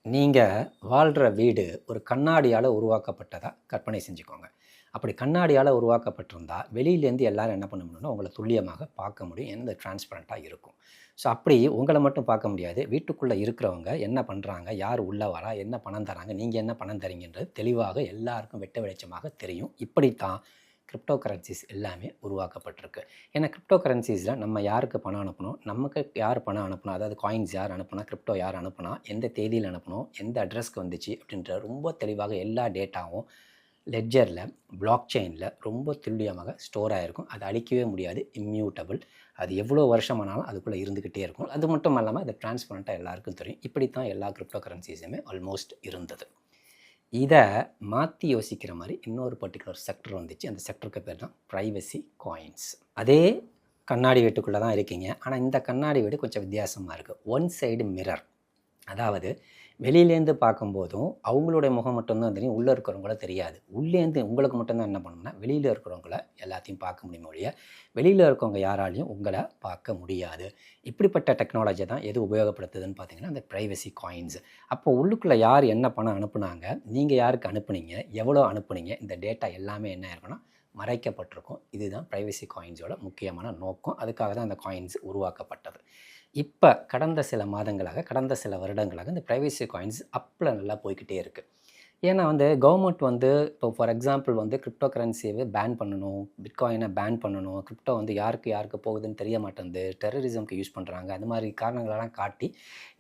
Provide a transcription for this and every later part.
நீங்கள் வாழ்கிற வீடு ஒரு கண்ணாடியால் உருவாக்கப்பட்டதாக கற்பனை செஞ்சுக்கோங்க. அப்படி கண்ணாடியால் உருவாக்கப்பட்டிருந்தா வெளியிலேருந்து எல்லோரும் என்ன பண்ண முடியும்னா உங்களை துல்லியமாக பார்க்க முடியும். எந்த டிரான்ஸ்பரண்ட்டாக இருக்கும். ஸோ அப்படி உங்களை மட்டும் பார்க்க முடியாது. வீட்டுக்குள்ளே இருக்கிறவங்க என்ன பண்ணுறாங்க, யார் உள்ளே வரா, என்ன பணம் தராங்க, நீங்கள் என்ன பணம் தரீங்கன்றது தெளிவாக எல்லாருக்கும் வெட்ட வெளிச்சமாக தெரியும். இப்படித்தான் கிரிப்டோ கரன்சிஸ் எல்லாமே உருவாக்கப்பட்டிருக்கு. ஏன்னா கிரிப்டோ கரன்சிஸில் நம்ம யாருக்கு பணம் அனுப்பணும், நமக்கு யார் பணம் அனுப்பணும், அதாவது காயின்ஸ் யார் அனுப்புனா, கிரிப்டோ யார் அனுப்புனா, எந்த தேதியில் அனுப்பணும், எந்த அட்ரஸ்க்கு வந்துச்சு அப்படின்ற ரொம்ப தெளிவாக எல்லா டேட்டாவும் லெட்ஜரில், பிளாக் செயினில் ரொம்ப துல்லியமாக ஸ்டோர் ஆகிருக்கும். அது அழிக்கவே முடியாது, இம்மியூட்டபிள். அது எவ்வளோ வருஷமானாலும் அதுக்குள்ளே இருந்துக்கிட்டே இருக்கும். அது மட்டும் இல்லாமல் அது டிரான்ஸ்பரண்ட்டாக எல்லாருக்கும் தெரியும். இப்படித்தான் எல்லா கிரிப்டோ கரன்சிஸுமே ஆல்மோஸ்ட் இருந்தது. இதை மாற்றி யோசிக்கிற மாதிரி இன்னொரு பர்டிகுலர் செக்டர் வந்துச்சு. அந்த செக்டருக்கு பேர் தான் ப்ரைவசி காயின்ஸ். அதே கண்ணாடி வீட்டுக்குள்ளே தான் இருக்கீங்க. ஆனால் இந்த கண்ணாடி வீடு கொஞ்சம் வித்தியாசமாக இருக்குது. One side mirror. அதாவது வெளியிலேருந்து பார்க்கும்போதும் அவங்களுடைய முகம் மட்டும்தான் தெரியும், உள்ளே இருக்கிறவங்கள தெரியாது. உள்ளேருந்து உங்களுக்கு மட்டும்தான் என்ன பண்ணணும்னா வெளியில் இருக்கிறவங்கள எல்லாத்தையும் பார்க்க முடியும் ஒழிய வெளியில் இருக்கவங்க யாராலையும் உங்களை பார்க்க முடியாது. இப்படிப்பட்ட டெக்னாலஜி தான் எது உபயோகப்படுத்துதுன்னு பார்த்தீங்கன்னா அந்த ப்ரைவசி காயின்ஸ். அப்போ உள்ளுக்குள்ளே யார் என்ன பணம் அனுப்புனாங்க, நீங்கள் யாருக்கு அனுப்புனீங்க, எவ்வளோ அனுப்புனீங்க, இந்த டேட்டா எல்லாமே என்ன இருக்குன்னா மறைக்கப்பட்டிருக்கும். இதுதான் ப்ரைவசி காயின்ஸோட முக்கியமான நோக்கம். அதுக்காக தான் அந்த காயின்ஸ் உருவாக்கப்பட்டது. இப்போ கடந்த சில மாதங்களாக, கடந்த சில வருடங்களாக இந்த ப்ரைவசி காயின்ஸ் அப்பில் நல்லா போய்கிட்டே இருக்குது. ஏன்னா கவர்மெண்ட் இப்போ ஃபார் எக்ஸாம்பிள் கிரிப்டோ கரன்சியவே பேன் பண்ணணும், பிட்காயினை பேன் பண்ணணும், கிரிப்டோ யாருக்கு போகுதுன்னு தெரிய மாட்டேங்குது, டெரரிசம்க்கு யூஸ் பண்ணுறாங்க, அந்த மாதிரி காரணங்களெல்லாம் காட்டி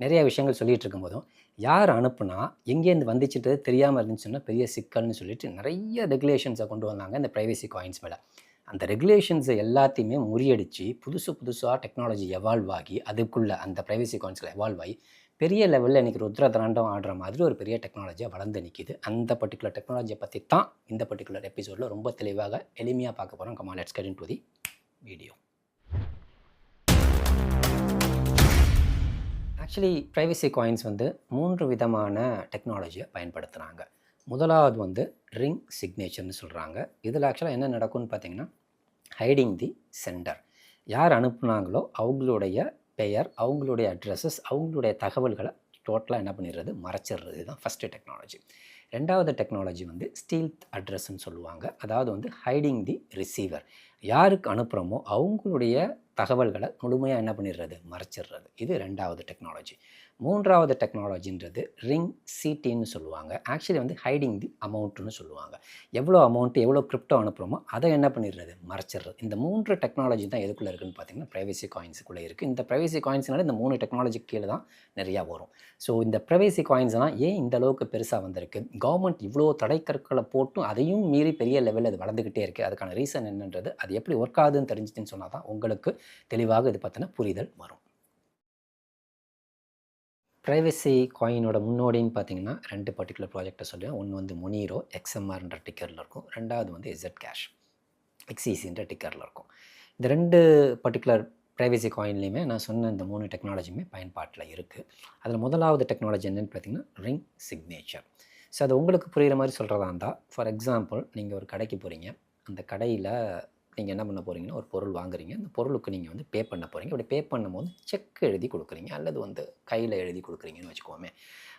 நிறைய விஷயங்கள் சொல்லிகிட்டு இருக்கும்போதும் யார் அனுப்புனா எங்கேருந்து வந்துச்சுட்டு தெரியாமல் இருந்துச்சுன்னா பெரிய சிக்கல்னு சொல்லிட்டு நிறைய ரெகுலேஷன்ஸை கொண்டு வந்தாங்க இந்த ப்ரைவசி காயின்ஸ் மேலே. அந்த ரெகுலேஷன்ஸை எல்லாத்தையுமே முறியடித்து புதுசாக டெக்னாலஜி எவால்வ் ஆகி அதுக்குள்ளே அந்த ப்ரைவசி காயின்ஸில் எவால்வ் ஆகி பெரிய லெவலில் இன்றைக்கி ருத்ரதாண்டம் ஆடுற மாதிரி ஒரு பெரிய டெக்னாலஜியாக வளர்ந்து நிற்கிது. அந்த பர்டிகுலர் டெக்னாலஜியை பற்றி தான் இந்த பர்டிகுலர் எபிசோடில் ரொம்ப தெளிவாக எளிமையாக பார்க்க போகிறோம். Come on, let's get into the video. Actually privacy coins 3 விதமான டெக்னாலஜியை பயன்படுத்துகிறாங்க. முதலாவது ரிங் சிக்னேச்சர்னு சொல்கிறாங்க. இதில் ஆக்சுவலாக என்ன நடக்கும்னு பார்த்தீங்கன்னா ஹைடிங் தி சென்டர். யார் அனுப்புனாங்களோ அவங்களுடைய பெயர், அவங்களுடைய அட்ரஸஸ், அவங்களுடைய தகவல்களை டோட்டலாக என்ன பண்ணிடுறது, மறைச்சிடுறது. இதுதான் ஃபஸ்ட்டு டெக்னாலஜி. ரெண்டாவது டெக்னாலஜி ஸ்டீல்த் அட்ரஸ்ன்னு சொல்லுவாங்க. அதாவது ஹைடிங் தி ரிசீவர். யாருக்கு அனுப்புகிறோமோ அவங்களுடைய தகவல்களை முழுமையாக என்ன பண்ணிடுறது, மறைச்சிடுறது. இது ரெண்டாவது டெக்னாலஜி. மூன்றாவது டெக்னாலஜின்றது ரிங் சிடின்னு சொல்லுவாங்க. ஆக்சுவலி ஹைடிங் தி அமௌண்ட்டுன்னு சொல்லுவாங்க. எவ்வளோ அமௌண்ட்டு, எவ்வளோ கிரிப்டோ அனுப்புகிறோமோ அதை என்ன பண்ணிடுறது, மறைச்சிடுறது. இந்த 3 டெக்னாலஜி தான் எதுக்குள்ளே இருக்குதுன்னு பார்த்தீங்கன்னா ப்ரைவசி காயின்ஸுக்குள்ளே இருக்குது. இந்த ப்ரைவசி காயின்ஸ்னால இந்த 3 டெக்னாலஜி கீழே தான் நிறையா வரும். ஸோ இந்த ப்ரைவசி காயின்ஸ்லாம் ஏன் இந்த அளவுக்கு பெருசாக வந்திருக்கு, கவர்மெண்ட் இவ்வளோ தடைக்கற்களை போட்டும் அதையும் மீறி பெரிய லெவலில் அது வளர்ந்துக்கிட்டே இருக்குது. அதுக்கான ரீசன் என்னன்றது, அது எப்படி ஒர்க் ஆகுதுன்னு தெரிஞ்சுச்சுன்னு சொன்னால் தான் உங்களுக்கு தெளிவாக இது பற்றின புரிதல் வரும். ப்ரைவசி காயினோட முன்னோடின்னு பார்த்தீங்கன்னா 2 பர்டிகுலர் ப்ராஜெக்டை சொல்லுவேன். ஒன்று மொனீரோ எக்ஸ்எம்ஆர்ன்ற டிக்கரில் இருக்கும். ரெண்டாவது எஸ்இ கேஷ் எக்ஸிசின்ற டிக்கரில் இருக்கும். இந்த 2 பர்டிகுலர் ப்ரைவசி காயின்லேயுமே நான் சொன்ன இந்த 3 டெக்னாலஜியுமே பயன்பாட்டில் இருக்குது. அதில் முதலாவது டெக்னாலஜி என்னென்னு பார்த்தீங்கன்னா ரிங் சிக்னேச்சர். ஸோ அது உங்களுக்கு புரிகிற மாதிரி சொல்கிறதா இருந்தால், ஃபார் எக்ஸாம்பிள் நீங்கள் ஒரு கடைக்கு போகிறீங்க. அந்த கடையில் நீங்கள் என்ன பண்ண போகிறீங்கன்னா ஒரு பொருள் வாங்குறீங்க. அந்த பொருளுக்கு நீங்கள் பே பண்ண போகிறீங்க. அப்படி பே பண்ணும்போது செக் எழுதி கொடுக்குறீங்க அல்லது கையில் எழுதி கொடுக்குறீங்கன்னு வச்சுக்கோமே.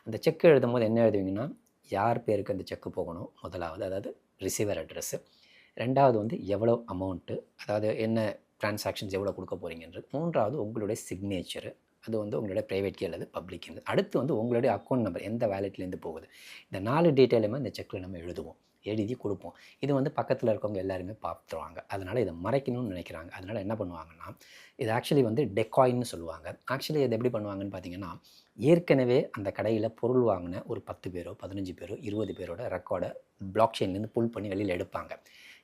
அந்த செக் எழுதும் போது என்ன எழுதுவீங்கன்னா யார் பேருக்கு அந்த செக்கு போகணும் முதலாவது, அதாவது ரிசீவர் அட்ரஸ்ஸு. ரெண்டாவது எவ்வளோ அமௌண்ட்டு, அதாவது என்ன ட்ரான்சாக்ஷன்ஸ் எவ்வளோ கொடுக்க போகிறீங்கன்றது. மூன்றாவது உங்களுடைய சிக்னேச்சரு, அது உங்களுடைய ப்ரைவேட் கீ அல்லது பப்ளிக் கீ. அடுத்து உங்களுடைய அக்கௌண்ட் நம்பர் எந்த வேலெட்லேருந்து போகுது. இந்த 4 டீட்டெயிலுமே இந்த செக்கில் நம்ம எழுதி கொடுப்போம். இது பக்கத்தில் இருக்கவங்க எல்லாருமே பார்த்துருவாங்க. அதனால் இதை மறைக்கணும்னு நினைக்கிறாங்க. அதனால் என்ன பண்ணுவாங்கன்னா இது ஆக்சுவலி டெக்காயின்னு சொல்லுவாங்க. ஆக்சுவலி இது எப்படி பண்ணுவாங்கன்னு பார்த்தீங்கன்னா, ஏற்கனவே அந்த கடையில் பொருள் வாங்கின ஒரு 10 பேரோ 15 பேரோ 20 பேரோட ரெக்கார்டை பிளாக் செயின்லேருந்து புல் பண்ணி வெளியில் எடுப்பாங்க.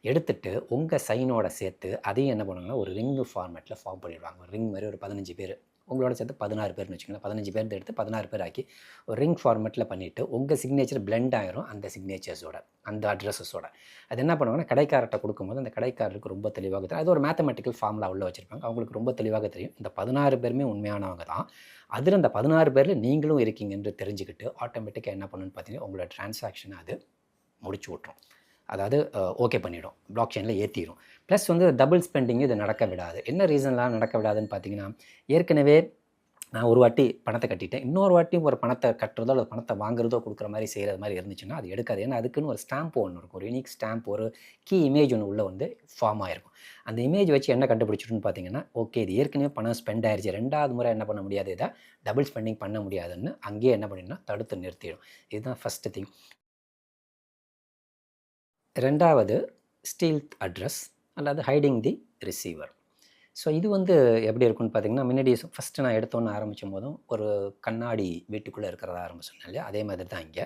எடுத்துகிட்டு உங்கள் சைனோட சேர்த்து அதையும் என்ன பண்ணுவாங்கன்னா ஒரு ரிங் ஃபார்மேட்டில் ஃபார்ம் பண்ணிடுவாங்க. ஒரு ரிங் மாதிரி ஒரு 15 பேர் உங்களோட சேர்த்து 16 பேர்னு வச்சுக்கோங்களேன். 15 பேர் எடுத்து 16 பேர் ஆக்கி ஒரு ரிங் ஃபார்மேட்டில் பண்ணிவிட்டு உங்கள் சிக்னேச்சர் பிளெண்ட் ஆகிரும் அந்த சிக்னேச்சர்ஸோட, அந்த அட்ரஸஸோட. அது என்ன பண்ணுவாங்கன்னா கடைக்காரர்கிட்ட கொடுக்கும்போது அந்த கடைக்காரருக்கு ரொம்ப தெளிவாக தெரியும். அது ஒரு மேத்தமெட்டிக்கல் ஃபார்முலா உள்ள வச்சுருப்பாங்க. அவங்களுக்கு ரொம்ப தெளிவாக தெரியும் இந்த 16 பேருமே உண்மையானவங்க தான். அதில் அந்த 16 பேரில் நீங்களும் இருக்கீங்கன்னு தெரிஞ்சுக்கிட்டு ஆட்டோமேட்டிக்காக என்ன பண்ணுன்னு பார்த்தீங்கன்னா உங்களோட டிரான்சாக்ஷனை அது முடிச்சு விட்ரும். அதாவது ஓகே பண்ணிவிடும், பிளாக் செயினில் ஏற்றிடும். ப்ளஸ் டபுள் ஸ்பெண்டிங்கு இது நடக்க விடாது. என்ன ரீசன்லாம் நடக்க விடாதுன்னு பார்த்தீங்கன்னா, ஏற்கனவே நான் ஒரு வாட்டி பணத்தை கட்டிட்டேன், இன்னொரு வாட்டி ஒரு பணத்தை கட்டுறதோ அல்லது பணத்தை வாங்குறதோ கொடுக்குற மாதிரி செய்கிற மாதிரி இருந்துச்சுன்னா அது எடுக்காது. ஏன்னா அதுக்குன்னு ஒரு ஸ்டாம்ப் ஒன்று இருக்கும், ஒரு யூனிக் ஸ்டாம்ப், ஒரு கீ இமேஜ் ஒன்று உள்ளே வந்து ஃபார்ம் ஆகிருக்கும். அந்த இமேஜ் வச்சு என்ன கண்டுபிடிச்சிட்டுன்னு பார்த்தீங்கன்னா, ஓகே இது ஏற்கனவே பணம் ஸ்பெண்ட் ஆயிடுச்சு, ரெண்டாவது முறை என்ன பண்ண முடியாது, இதை டபுள் ஸ்பெண்டிங் பண்ண முடியாதுன்னு அங்கேயே என்ன பண்ணினா தடுத்து நிறுத்திடும். இதுதான் ஃபஸ்ட்டு திங். ரெண்டாவது ஸ்டீல்த் அட்ரஸ் அல்லது ஹைடிங் தி ரிசீவர். ஸோ இது வந்து எப்படி இருக்குன்னு பார்த்தீங்கன்னா, முன்னாடி ஃபஸ்ட்டு நான் எடுத்தோன்னு ஆரம்பிக்கும் போதும் ஒரு கண்ணாடி வீட்டுக்குள்ளே இருக்கிறதா ஆரம்பிச்சோம் இல்லையா, அதே மாதிரி தான் இங்கே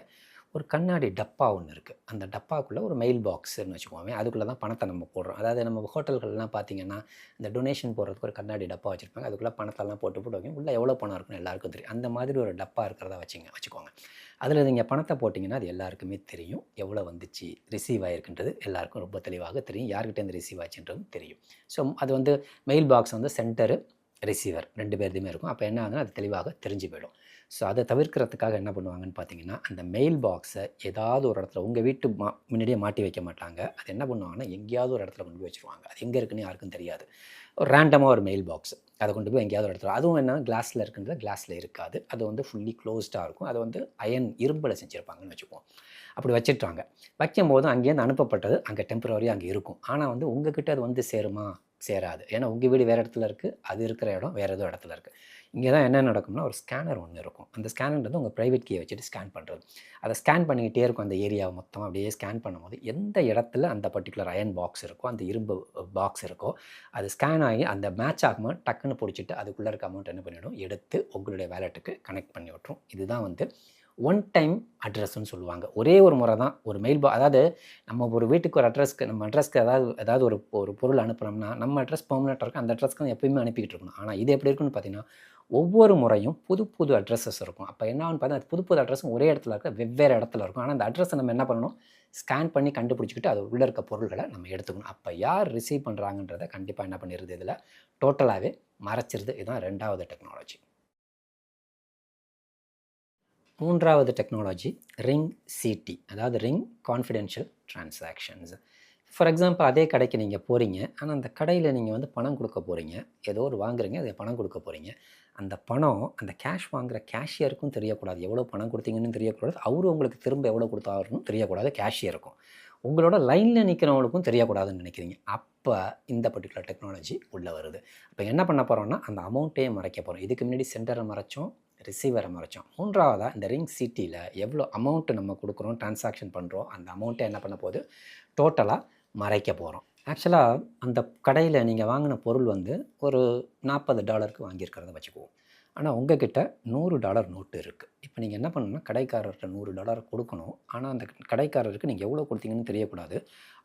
ஒரு கண்ணாடி டப்பா ஒன்று இருக்குது. அந்த டப்பாக்குள்ளே ஒரு மெயில் பாக்ஸ்ன்னு வச்சுக்கோங்க, அதுக்குள்ளே தான் பணத்தை நம்ம போடுறோம். அதாவது நம்ம ஹோட்டல்கள்லாம் பார்த்தீங்கன்னா, இந்த டொனேஷன் போடுறதுக்கு ஒரு கண்ணாடி டப்பா வச்சுருப்பாங்க, அதுக்குள்ளே பணத்தெல்லாம் போட்டு வைங்க, உள்ளே எவ்வளோ பணம் இருக்குன்னு எல்லாருக்கும் தெரியும். அந்த மாதிரி ஒரு டப்பா இருக்கிறதா வச்சுக்கோங்க. அதில் நீங்கள் பணத்தை போட்டிங்கன்னா அது எல்லாருக்குமே தெரியும், எவ்வளோ வந்துச்சு ரிசீவ் ஆகிருக்குன்றது எல்லாருக்கும் ரொம்ப தெளிவாக தெரியும், யார்கிட்டேருந்து ரிசீவ் ஆச்சுன்றதும் தெரியும். ஸோ அது வந்து மெயில் பாக்ஸ் வந்து சென்டரு ரிசீவர் 2 பேர்துமே இருக்கும். அப்போ என்ன ஆகுதுன்னா அது தெளிவாக தெரிஞ்சு போயிடும். ஸோ அதை தவிர்க்கிறதுக்காக என்ன பண்ணுவாங்கன்னு பார்த்தீங்கன்னா, அந்த மெயில் பாக்ஸை ஏதாவது ஒரு இடத்துல உங்கள் வீட்டு முன்னாடியே மாட்டி வைக்க மாட்டாங்க. அது என்ன பண்ணுவாங்கன்னா எங்கேயாவது ஒரு இடத்துல கொண்டு போய் வச்சுருவாங்க. அது எங்கே இருக்குன்னு யாருக்கும் தெரியாது. ஒரு ரேண்டமாக ஒரு மெயில் பாக்ஸ் அதை கொண்டு போய் எங்கேயாவது ஒரு இடத்துல, அதுவும் என்ன கிளாஸில் இருக்குன்றது கிளாஸில் இருக்காது, அது வந்து ஃபுல்லி க்ளோஸ்டாக இருக்கும். அது வந்து அயன் இரும்பில் செஞ்சுருப்பாங்கன்னு வச்சுக்குவோம். அப்படி வச்சுட்டாங்க. வைக்கும்போது அங்கேருந்து அனுப்பப்பட்டது அங்கே டெம்பரரியாக அங்கே இருக்கும். ஆனால் வந்து உங்ககிட்ட அது வந்து சேருமா, சேராது. ஏன்னா உங்கள் வீடு வேறு இடத்துல இருக்குது, அது இருக்கிற இடம் வேறு ஏதோ இடத்துல இருக்குது. இங்கே தான் என்ன நடக்கும்னா ஒரு ஸ்கேனர் ஒன்று இருக்கும். அந்த ஸ்கேனர்ன்றது உங்கள் ப்ரைவேட் கீயை வச்சுட்டு ஸ்கேன் பண்ணுறது. அதை ஸ்கேன் பண்ணிக்கிட்டே இருக்கும், அந்த ஏரியாவை மொத்தம் அப்படியே ஸ்கேன் பண்ணும்போது எந்த இடத்துல அந்த பர்டிகுலர் அயன் பாக்ஸ் இருக்கோ, அந்த இரும்பு பாக்ஸ் இருக்கோ, அது ஸ்கேன் ஆகி அந்த மேட்ச் ஆகும்போது டக்குன்னு பிடிச்சிட்டு அதுக்குள்ளே இருக்க அமௌண்ட் என்ன பண்ணிவிடும், எடுத்து உங்களுடைய வேலெட்டுக்கு கனெக்ட் பண்ணி விட்டுரும். இதுதான் வந்து ஒன் டைம் அட்ரஸ்ன்னு சொல்லுவாங்க. ஒரே ஒரு முறை தான் ஒரு மெயில் அதாவது நம்ம ஒரு வீட்டுக்கு ஒரு அட்ரஸ்க்கு, நம்ம அட்ரஸ்க்கு ஏதாவது ஒரு பொருள் அனுப்புனோம்னா நம்ம அட்ரஸ் பெர்மனெண்ட்டாக இருக்கும், அந்த அட்ரஸ்க்கு தான் எப்பயுமே அனுப்பிக்கிட்டு இருக்கணும். ஆனால் இது எப்படி இருக்குன்னு பார்த்தீங்கன்னா, ஒவ்வொரு முறையும் புது அட்ரஸஸ் இருக்கும். அப்போ என்ன ஆகுன்னு பார்த்தீங்கன்னா புது அட்ரஸும் ஒரே இடத்துல இருக்க வெவ்வேறு இடத்துல இருக்கும். ஆனால் அந்த அட்ரஸை நம்ம என்ன பண்ணணும், ஸ்கேன் பண்ணி கண்டுபிடிச்சிக்கிட்டு அது உள்ளே இருக்க பொருள்களை நம்ம எடுத்துக்கணும். அப்போ யார் ரிசீவ் பண்ணுறாங்கன்றதை கண்டிப்பாக என்ன பண்ணிடுது, இதில் டோட்டலாகவே மறைச்சிருது. இதுதான் 2வது டெக்னாலஜி. 3வது டெக்னாலஜி ரிங் சிடி, அதாவது ring confidential transactions. For example அதே கடைக்கு நீங்கள் போகிறீங்க, ஆனால் அந்த கடையில் நீங்கள் வந்து பணம் கொடுக்க போகிறீங்க, ஏதோ ஒரு வாங்குறீங்க, அதை பணம் கொடுக்க போகிறீங்க. அந்த பணம் அந்த கேஷ் வாங்குகிற கேஷியருக்கும் தெரியக்கூடாது, எவ்வளோ பணம் கொடுத்தீங்கன்னு தெரியக்கூடாது, அவரு உங்களுக்கு திரும்ப எவ்வளோ கொடுத்தாருன்னு தெரியக்கூடாது கேஷியருக்கும். உங்களோட லைனில் நிற்கிறவங்களுக்கும் தெரியக்கூடாதுன்னு நினைக்கிறீங்க. அப்போ இந்த பர்டிகுலர் டெக்னாலஜி உள்ளே வருது. அப்போ என்ன பண்ண போகிறோம்னா அந்த அமௌண்ட்டே மறைக்க போகிறோம். இதுக்கு முன்னாடி சென்டரை மறைச்சோம், ரிசீவரை மறைச்சோம். 3வதாக இந்த ரிங் சிட்டியில் எவ்வளோ அமௌண்ட்டு நம்ம கொடுக்குறோம், டிரான்சாக்ஷன் பண்ணுறோம், அந்த அமௌண்ட்டை என்ன பண்ண போகுது, டோட்டலாக மறைக்க போகிறோம். ஆக்சுவலாக அந்த கடையில் நீங்கள் வாங்கின பொருள் வந்து ஒரு $40 வாங்கியிருக்கிறத வச்சுக்குவோம். ஆனால் உங்ககிட்ட $100 நோட்டு இருக்குது. இப்போ நீங்கள் என்ன பண்ணணும்னா கடைக்காரர்கிட்ட $100 கொடுக்கணும். ஆனால் அந்த கடைக்காரருக்கு நீங்கள் எவ்வளோ கொடுத்தீங்கன்னு தெரியக்கூடாது,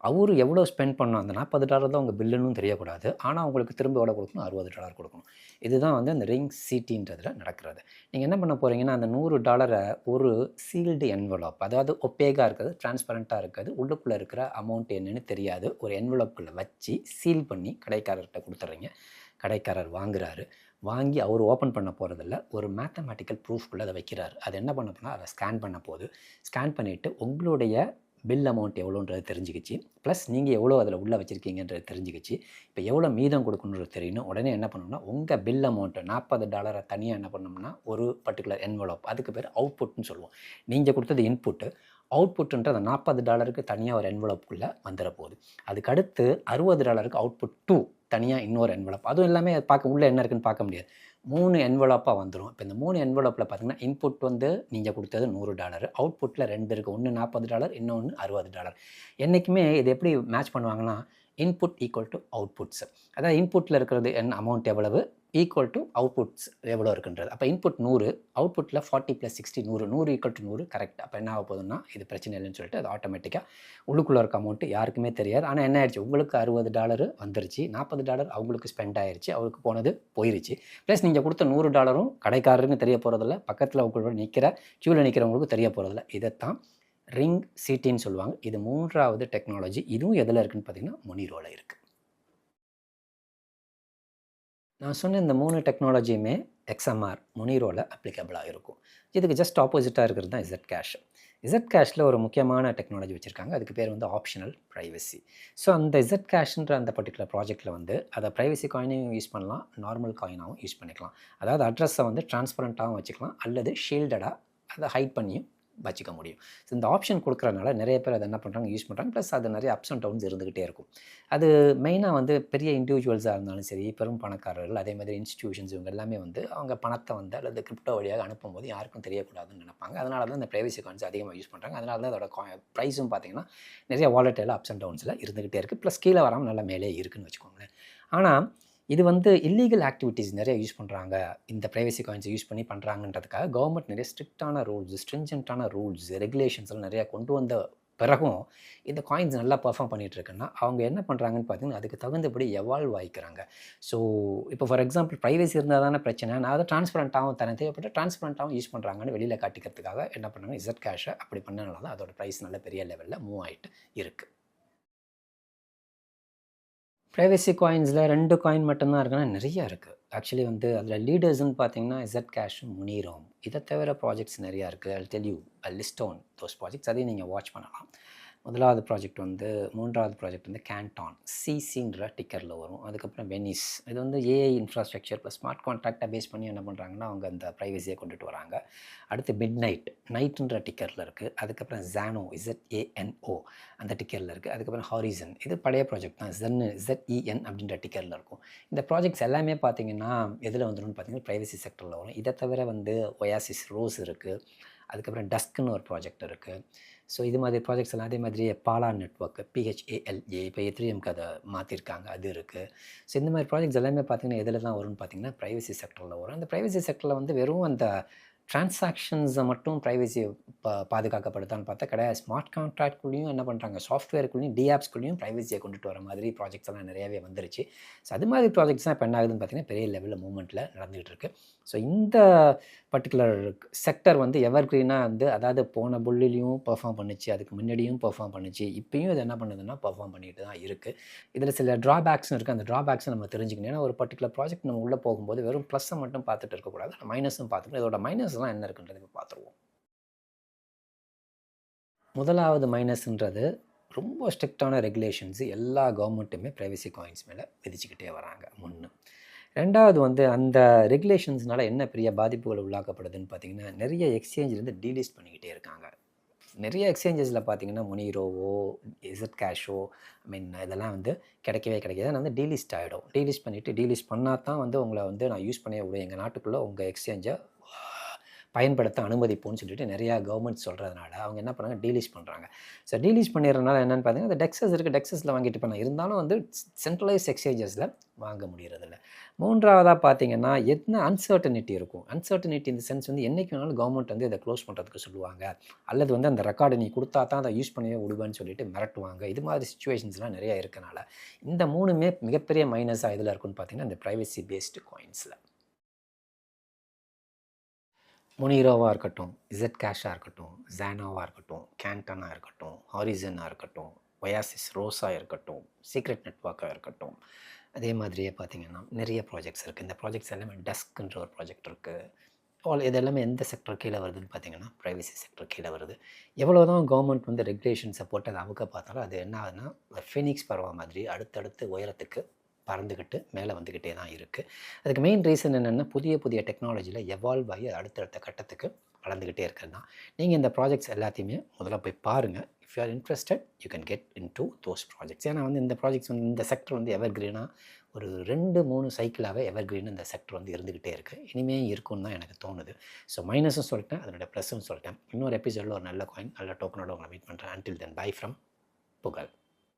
அவரு எவ்வளோ ஸ்பெண்ட் பண்ணணும், அந்த $40 தான் உங்கள் பில்லுன்னு தெரியக்கூடாது. ஆனால் உங்களுக்கு திரும்ப எவ்வளோ கொடுக்கணும், $60 கொடுக்கணும். இதுதான் வந்து அந்த ரிங் சிட்டின்றதில் நடக்கிறது. நீங்கள் என்ன பண்ண போகிறீங்கன்னா அந்த $100 ஒரு சீல்டு என்வலப், அதாவது ஒப்பேகாக இருக்கிறது, டிரான்ஸ்பரண்ட்டாக இருக்கிறது, உள்ளுக்குள்ளே இருக்கிற அமௌண்ட் என்னன்னு தெரியாது, ஒரு என்வலப்புக்குள்ளே வச்சு சீல் பண்ணி கடைக்காரர்கிட்ட கொடுத்துட்றீங்க. கடைக்காரர் வாங்குறாரு, வாங்கி அவர் ஓப்பன் பண்ண போகிறதில்ல, ஒரு மேத்தமேட்டிக்கல் ப்ரூஃப்குள்ளே அதை வைக்கிறார். அது என்ன பண்ண போனால் அதை ஸ்கேன் பண்ண போகுது. ஸ்கேன் பண்ணிவிட்டு உங்களுடைய பில் அமௌண்ட் எவ்வளோன்றது தெரிஞ்சுக்கிச்சு, ப்ளஸ் நீங்கள் எவ்வளோ அதில் உள்ளே வச்சுருக்கீங்கன்றது தெரிஞ்சுக்கிச்சு. இப்போ எவ்வளோ மீதம் கொடுக்கணுன்றது தெரியணும். உடனே என்ன பண்ணணும்னா உங்கள் பில் அமௌண்ட்டு $40 தனியாக என்ன பண்ணோம்னா ஒரு பர்டிகுலர் என்வலப், அதுக்கு பேர் அவுட்புட்னு சொல்லுவோம். நீங்கள் கொடுத்தது இன்புட்டு, அவுட்புட்டுன்ற அந்த $40 தனியாக ஒரு என்வலப்புக்குள்ளே வந்துட போகுது. அதுக்கு அடுத்து $60 அவுட்புட் 2 தனியாக இன்னொரு என்வலப். அதுவும் எல்லாமே பார்க்க உள்ளே என்ன இருக்குன்னு பார்க்க முடியாது. 3 என்வலப்பாக வந்துடும். இப்போ இந்த 3 என்வலப்பில் பார்த்தீங்கன்னா இன்புட் வந்து நீங்கள் கொடுத்தது $100, அவுட்புட்டில் 2 இருக்குது, ஒன்று $40, இன்னொன்று $60. என்றைக்குமே இது எப்படி மேட்ச் பண்ணுவாங்கன்னா இன்புட் ஈக்குவல் டு அவுட்புட்ஸ், அதாவது இன்புட்டில் இருக்கிறது என்ன அமௌண்ட் எவ்வளவு ஈக்குவல் டு அவுட்புட்ஸ் எவ்வளோ இருக்குன்றது. அப்போ இன்புட் 100, அவுட்புட்டில் 40 + 60 100, 100 ஈக்குவல் டு 100 கரெக்ட். அப்போ என்ன ஆக போகுதுன்னா இது பிரச்சனை இல்லைன்னு சொல்லிட்டு அது ஆட்டோமேட்டிக்காக உள்ளுக்குள்ளே இருக்க அமௌண்ட்டு யாருக்குமே தெரியாது. ஆனால் என்ன ஆயிடுச்சு, உங்களுக்கு $60 வந்துருச்சு, $40 அவங்களுக்கு ஸ்பெண்ட் ஆயிடுச்சு, அவருக்கு போனது போயிருச்சு. ப்ளஸ் நீங்கள் கொடுத்த $100 கடைக்காரருக்கும் தெரிய போகிறதில்ல, பக்கத்தில் உங்களோட க்யூவில் நிற்கிறவங்களுக்கும் தெரிய போகிறதில்ல. இதைத்தான் ரிங் சிட்டின்னு சொல்லுவாங்க. இது 3வது டெக்னாலஜி. இதுவும் எதில் இருக்குதுன்னு பார்த்தீங்கன்னா மொனிரோவில் இருக்குது. நான் சொன்ன இந்த 3 டெக்னாலஜியுமே எக்ஸ்எம்ஆர் மொனிரோவில் அப்ளிகபிளாக இருக்கும். இதுக்கு ஜஸ்ட் ஆப்போசிட்டாக இருக்கிறது தான் இசட் கேஷ். இசட் கேஷில் ஒரு முக்கியமான டெக்னாலஜி வச்சுருக்காங்க. அதுக்கு பேர் வந்து ஆப்ஷனல் ப்ரைவசி. ஸோ அந்த இசட் கேஷ்ன்ற அந்த பர்டிகுலர் ப்ராஜெக்ட்டில் வந்து அதை ப்ரைவசி காயினையும் யூஸ் பண்ணலாம், நார்மல் காயினாகவும் யூஸ் பண்ணிக்கலாம். அதாவது அட்ரஸை வந்து டிரான்ஸ்பரண்ட்டாகவும் வச்சுக்கலாம், அல்லது ஷீல்டடாக அதை ஹைட் பண்ணியும் வச்சுக்க முடியும். ஸோ இந்த ஆப்ஷன் கொடுக்குறதுனால நிறைய பேர் அதை என்ன பண்ணுறாங்க, யூஸ் பண்ணுறாங்க. ப்ளஸ் அது நிறைய அப்ஸ் அண்ட் டவுன்ஸ் இருந்துக்கிட்டே இருக்கும். அது மெயினாக வந்து பெரிய இண்டிவிஜுவல்ஸாக இருந்தாலும் சரி, பெரும் பணக்காரர்கள், அதே மாதிரி இன்ஸ்டிடியூஷன்ஸ், இவங்க எல்லாமே வந்து அவங்க பணத்தை வந்து அல்லது கிரிப்டோ வழியாக அனுப்பும்போது யாருக்கும் தெரியக்கூடாதுன்னு நினைப்பாங்க. அதனால தான் இந்த ப்ரைவசி காயின்ஸ் அதிகமாக யூஸ் பண்ணுறாங்க. அதனால தான் அதோட ப்ரைஸும் பார்த்திங்கன்னா நிறைய வாலட்டைல் அப்ஸ் அண்ட் டவுன்ஸில் இருந்துக்கிட்டே இருக்குது. ப்ளஸ் கீழே வராமல் நல்லா மேலே இருக்குதுன்னு வச்சுக்கோங்களேன். ஆனால் இது வந்து இல்லீகல் ஆக்டிவிட்டீஸ் நிறைய யூஸ் பண்ணுறாங்க, இந்த ப்ரைவசி காயின்ஸை யூஸ் பண்ணி பண்ணுறாங்கன்றதுக்காக கவர்மெண்ட் நிறைய ஸ்ட்ரிக்டான ரூல்ஸ், ஸ்ட்ரிஞ்சன்ட்டான ரூல்ஸ், ரெகுலேஷன்ஸ் எல்லாம் நிறையா கொண்டு வந்த பிறகும் இந்த காயின்ஸ் நல்லா பர்ஃபார்ம் பண்ணிகிட்டு இருக்குன்னா அவங்க என்ன பண்ணுறாங்கன்னு பார்த்தீங்கன்னா அதுக்கு தகுந்தபடி எவால்வ் ஆகிக்கிறாங்க. ஸோ இப்போ ஃபார் எக்ஸாம்பிள் ப்ரைவசி இருந்தால் தானே பிரச்சனை, நான் அதை டிரான்ஸ்பரண்ட்டாகவும் தனக்கு தேவைப்பட்ட டிரான்ஸ்பரண்ட்டாகவும் யூஸ் பண்ணுறாங்கன்னு வெளியில் காட்டிக்கிறதுக்காக என்ன பண்ணுறாங்க, இசட் கேஷை அப்படி பண்ணனால தான் அதோட ப்ரைஸ் நல்ல பெரிய லெவலில் மூவ் ஆகிட்டு இருக்குது. ப்ரைவசி காயின்ஸில் 2 காயின் மட்டும்தான் இருக்குன்னா நிறையா இருக்குது. ஆக்சுவலி வந்து அதில் லீடர்ஸ்ன்னு பார்த்தீங்கன்னா இசட் கேஷும் முனீரும். இதை தவிர ப்ராஜெக்ட்ஸ் நிறையா இருக்குது. I tell you list on those projects, அதையும் நீங்கள் வாட்ச் பண்ணலாம். முதலாவது ப்ராஜெக்ட் வந்து 3வது ப்ராஜெக்ட் வந்து கேண்டான், சிசின்ற டிக்கரில் வரும். அதுக்கப்புறம் வெனிஸ், இது வந்து ஏஐ இன்ஃப்ராஸ்ட்ரக்சர் ப்ளஸ் ஸ்மார்ட் கான்ட்ராக்டை பேஸ் பண்ணி என்ன பண்ணுறாங்கன்னா அவங்க அந்த ப்ரைவசியை கொண்டுட்டு வராங்க. அடுத்து மிட் நைட்டுன்ற டிக்கரில் இருக்குது. அதுக்கப்புறம் ஜானோ, ZANO அந்த டிக்கரில் இருக்குது. அதுக்கப்புறம் ஹாரிசன், இது பழைய ப்ராஜெக்ட் தான், ZEN அப்படின்ற டிக்கரில் இருக்கும். இந்த ப்ராஜெக்ட்ஸ் எல்லாமே பார்த்தீங்கன்னா எதில் வந்துடும் பார்த்தீங்கன்னா ப்ரைவசி செக்டரில் வரும். இதை தவிர வந்து ஒயாசிஸ் ரோஸ் இருக்குது. அதுக்கப்புறம் டஸ்க்குன்னு ஒரு ப்ராஜெக்ட் இருக்குது. ஸோ இது மாதிரி ப்ராஜெக்ட்ஸ் எல்லாம் அதே மாதிரியே பாலா நெட்வொர்க், PHALA, இப்போ எத்ரிஎம்க்கு அதை மாற்றிருக்காங்க, அது இருக்குது. ஸோ இந்த மாதிரி ப்ராஜெக்ட்ஸ் எல்லாமே பார்த்திங்கன்னா எதில் தான் வரும்னு பார்த்திங்கன்னா ப்ரைவசி செக்டரில் வரும். அந்த ப்ரைவசி செக்டரில் வந்து வெறும் அந்த டிரான்சாக்ஷன்ஸை மட்டும் ப்ரைவசி பாதுகாக்கப்படுதான்னு பார்த்தா கிடையாது. ஸ்மார்ட் கான்ட்ராக்ட்குள்ளேயும் என்ன பண்ணுறாங்க, சாஃப்ட்வேருக்குள்ளேயும் டிஆப்ஸ்குள்ளேயும் ப்ரைவசியை கொண்டுட்டு வர மாதிரி ப்ராஜெக்ட்ஸ் எல்லாம் நிறையாவே வந்துருச்சு. ஸோ அது மாதிரி ப்ராஜெக்ட்ஸ் தான் இப்போ என்ன ஆகுதுன்னு பார்த்தீங்கன்னா பெரிய லெவலில் மூவ்மெண்ட்டில் நடந்துகிட்டு இருக்குது. ஸோ இந்த பர்டிகுலர் செக்டர் வந்து எவர் க்ரீனாக வந்து அதாவது போன புள்ளிலையும் பெர்ஃபார்ம் பண்ணிச்சு, அதுக்கு முன்னாடியும் பெர்ஃபார்ம் பண்ணிச்சு, இப்பயும் இது என்ன பண்ணுதுன்னா பெர்ஃபார்ம் பண்ணிட்டு தான் இருக்குது. இதில் சில ட்ராபேக்ஸும் இருக்குது. அந்த ட்ராபேக்ஸை நம்ம தெரிஞ்சுக்கணும். ஏன்னா ஒரு பர்டிகுலர் ப்ராஜெக்ட் நம்ம உள்ளே போகும்போது வெறும் ப்ளஸ்ஸை மட்டும் பார்த்துட்டு இருக்கக்கூடாது, மைனஸும் பார்த்துக்கணும். இதோட மைனஸ்லாம் என்ன இருக்குன்றது இப்போ பார்த்துருவோம். முதலாவது மைனஸ்ன்றது ரொம்ப ஸ்ட்ரிக்டான ரெகுலேஷன்ஸு எல்லா கவர்மெண்ட்டுமே ப்ரைவசி காயின்ஸ் மேலே விதிச்சுக்கிட்டே வராங்க முன்னு. ரெண்டாவது வந்து அந்த ரெகுலேஷன்ஸ்னால என்ன பெரிய பாதிப்புகள் உள்ளாக்கப்படுதுன்னு பார்த்தீங்கன்னா நிறைய எக்ஸ்சேஞ்சிலேருந்து டீலிஸ்ட் பண்ணிக்கிட்டே இருக்காங்க. நிறைய எக்ஸ்சேஞ்சஸில் பார்த்தீங்கன்னா முனீரோவோ, இசட் கேஷோ, இதெல்லாம் வந்து கிடைக்கவே கிடைக்காது. நான் வந்து டீலிஸ்ட் ஆகிடும். டீலிஸ்ட் பண்ணிவிட்டு டீலிஸ்ட் பண்ணால் தான் வந்து உங்களை வந்து நான் யூஸ் பண்ணவே விடுவேன், எங்கள் நாட்டுக்குள்ளே உங்கள் எக்ஸ்சேஞ்சை பயன்படுத்த அனுமதிப்போன்னு சொல்லிட்டு நிறையா கவர்மெண்ட் சொல்கிறதுனால அவங்க என்ன பண்ணுறாங்க, டீலிஸ்ட் பண்ணுறாங்க. ஸோ டீலிஸ்ட் பண்ணிடுறதுனால என்னென்னு பார்த்தீங்கன்னா அந்த டெக்ஸஸ் இருக்குது, டெக்ஸஸில் வாங்கிட்டு பண்ணலாம், இருந்தாலும் வந்து சென்ட்ரலைஸ் எக்ஸ்சேஞ்சஸில் வாங்க முடியறதில்ல. மூன்றாவதாக பார்த்தீங்கன்னா என்ன அன்சர்டனிட்டி இருக்கும். அன்சர்டனிட்டி இந்த சென்ஸ் வந்து என்றைக்கு வேணாலும் கவர்மெண்ட் வந்து இதை க்ளோஸ் பண்ணுறதுக்கு சொல்லுவாங்க, அல்லது வந்து அந்த ரெக்கார்டை நீ கொடுத்தா தான் அதை யூஸ் பண்ணவே விடுவேன்னு சொல்லிட்டு மிரட்டுவாங்க. இது மாதிரி சுச்சுவேஷன்ஸ்லாம் நிறையா இருக்கனால இந்த 3மே மிகப்பெரிய மைனஸாக இதில் இருக்குன்னு பார்த்தீங்கன்னா இந்த ப்ரைவசி பேஸ்டு காயின்ஸில். முனீரோவாக இருக்கட்டும், இசட் கேஷாக இருக்கட்டும், ஜானோவாக இருக்கட்டும், கேண்டானாக இருக்கட்டும், ஹாரிசனாக இருக்கட்டும், ஒயாசிஸ் ரோஸாக இருக்கட்டும், சீக்ரெட் நெட்வொர்க்காக இருக்கட்டும், அதே மாதிரியே பார்த்திங்கன்னா நிறைய ப்ராஜெக்ட்ஸ் இருக்குது. இந்த ப்ராஜெக்ட்ஸ் எல்லாமே டஸ்க்குன்ற ஒரு ப்ராஜெக்ட் இருக்குது. இது எல்லாமே எந்த செக்டர் கீழே வருதுன்னு பார்த்திங்கன்னா ப்ரைவசி செக்டர் கீழே வருது. எவ்வளோ தான் கவர்மெண்ட் வந்து ரெகுலேஷன்ஸை போட்டு அதை அமுக்க பார்த்தாலும் அது என்ன ஆகுதுன்னா ஃபீனிக்ஸ் பறவை மாதிரி அடுத்தடுத்து உயரத்துக்கு பறந்துக்கிட்டு மேலே வந்துக்கிட்டே தான் இருக்குது. அதுக்கு மெயின் ரீசன் என்னென்னா புதிய புதிய டெக்னாலஜியில் எவால்வ் ஆகி அடுத்தடுத்த கட்டத்துக்கு வளர்ந்துக்கிட்டே இருக்கிறது தான். நீங்கள் இந்த ப்ராஜெக்ட்ஸ் எல்லாத்தையுமே முதல்ல போய் பாருங்கள். If you are interested you can get in to those projects. ஏன்னா வந்து இந்த ப்ராஜெக்ட்ஸ் வந்து இந்த செக்டர் வந்து எவர் க்ரீனாக ஒரு 2-3 சைக்கிளாகவே எவர் க்ரீன் இந்த செக்டர் வந்து இருந்துக்கிட்டே இருக்குது. இனிமேல் இருக்குன்னு தான் எனக்கு தோணுது. ஸோ மைனஸும் சொல்லிட்டேன், அதனுடைய ப்ளஸும் சொல்லிட்டேன். இன்னொரு எபிசோடில் ஒரு நல்ல காயின் நல்ல டோக்கனோட உங்களை மீட் பண்ணுறேன். அன்டில் தென் பை ஃப்ரம் புகழ்.